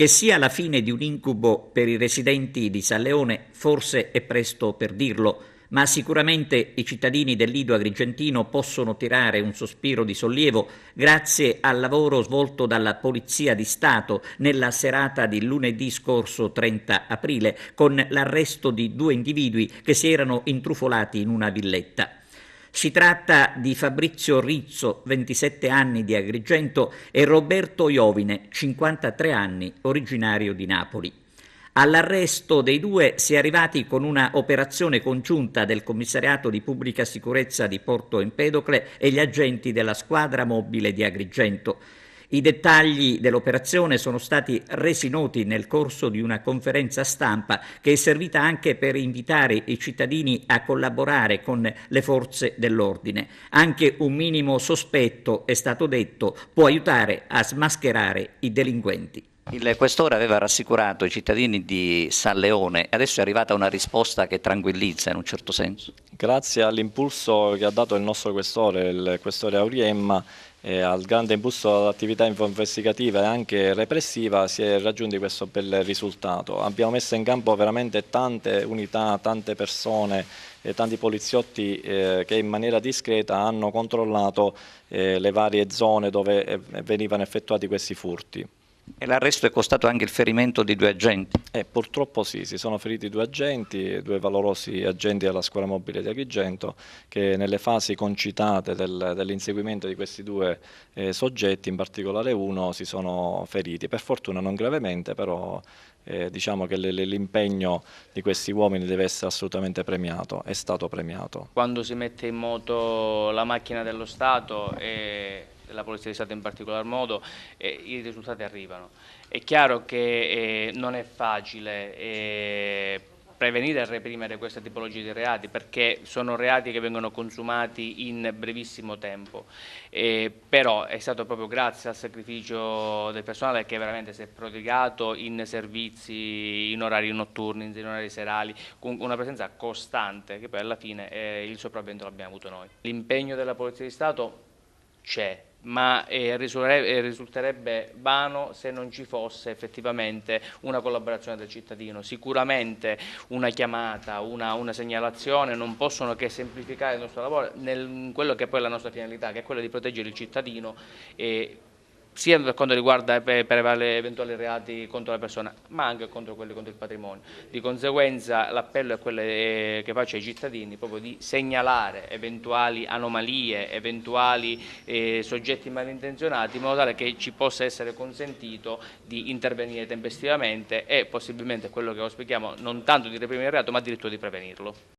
Che sia la fine di un incubo per i residenti di San Leone forse è presto per dirlo, ma sicuramente i cittadini del Lido Agrigentino possono tirare un sospiro di sollievo grazie al lavoro svolto dalla Polizia di Stato nella serata di lunedì scorso 30 aprile con l'arresto di 2 individui che si erano intrufolati in una villetta. Si tratta di Fabrizio Rizzo, 27 anni, di Agrigento, e Roberto Iovine, 53 anni, originario di Napoli. All'arresto dei due si è arrivati con una operazione congiunta del Commissariato di Pubblica Sicurezza di Porto Empedocle e gli agenti della squadra mobile di Agrigento. I dettagli dell'operazione sono stati resi noti nel corso di una conferenza stampa che è servita anche per invitare i cittadini a collaborare con le forze dell'ordine. Anche un minimo sospetto, è stato detto, può aiutare a smascherare i delinquenti. Il questore aveva rassicurato i cittadini di San Leone e adesso è arrivata una risposta che tranquillizza in un certo senso. Grazie all'impulso che ha dato il questore Auriemma, al grande impulso all'attività investigativa e anche repressiva, si è raggiunto questo bel risultato. Abbiamo messo in campo veramente tante unità, tante persone e tanti poliziotti che in maniera discreta hanno controllato le varie zone dove venivano effettuati questi furti. E l'arresto è costato anche il ferimento di 2 agenti? Purtroppo sì, si sono feriti 2 agenti, 2 valorosi agenti della squadra mobile di Agrigento che nelle fasi concitate dell'inseguimento di questi 2 soggetti, in particolare uno, si sono feriti. Per fortuna non gravemente, però diciamo che l'impegno di questi uomini deve essere assolutamente premiato, è stato premiato. Quando si mette in moto la macchina dello Stato e della Polizia di Stato in particolar modo, i risultati arrivano. È chiaro che non è facile prevenire e reprimere questa tipologia di reati, perché sono reati che vengono consumati in brevissimo tempo, però è stato proprio grazie al sacrificio del personale che veramente si è prodigato in servizi, in orari notturni, in orari serali, con una presenza costante, che poi alla fine il sopravvento l'abbiamo avuto noi. L'impegno della Polizia di Stato c'è, ma risulterebbe vano se non ci fosse effettivamente una collaborazione del cittadino. Sicuramente una chiamata, una segnalazione non possono che semplificare il nostro lavoro in quello che poi è la nostra finalità, che è quella di proteggere il cittadino sia per quanto riguarda per eventuali reati contro la persona, ma anche contro quelli contro il patrimonio. Di conseguenza l'appello è quello che faccio ai cittadini, proprio di segnalare eventuali anomalie, eventuali soggetti malintenzionati, in modo tale che ci possa essere consentito di intervenire tempestivamente e possibilmente quello che auspichiamo non tanto di reprimere il reato, ma addirittura di prevenirlo.